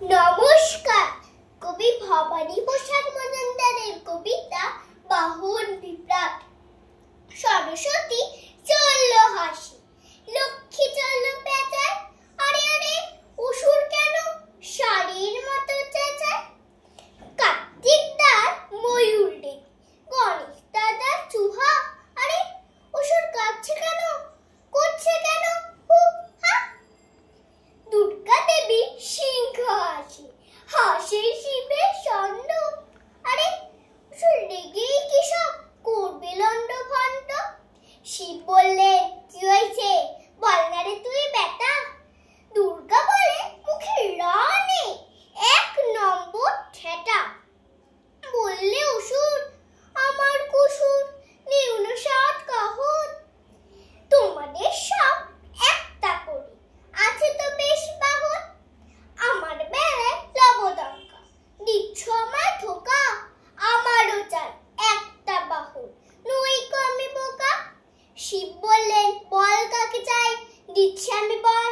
নমস্কার। কবি ভবানী প্রসাদ মজুমদারের কবিতা বাহন বিপ্লব। সরস্বতী চলল হাসি, লক্ষ্মী চলল পেঁচায়, আরে আরে অসুর কেন শাড়ির মতো চেঁচায়। কার্তিক দার ময়ূর ডেকে, গণেশ দাদার চুহা, আরে অসুর কাঁদছে কেন, করছে কেন হু হা। দুর্গা দেবী সিংহ হাসি, হাসে শিবের ছন্দ, আরে অসুর রেগে কি সব করবে লন্ড ভন্ড। শিব বললেন কি হয়েছে বল না রে তুই বেটা। দুর্গা বলে মুখে রানে এক নম্বর ঠেটা। বললে অসুর আমার কুসুর নিউ না সাত কাহন, তোমাদের সব একটা করে আছে তো বেশ বাহন। আমার বেলায় লবদঙ্কা দিচ্ছ আমায় ধোকা, আমারও চাই একটা বাহন নইকো আমি বোকা। শিব বললেন বল কাকে চাই দিচ্ছি আমি বর।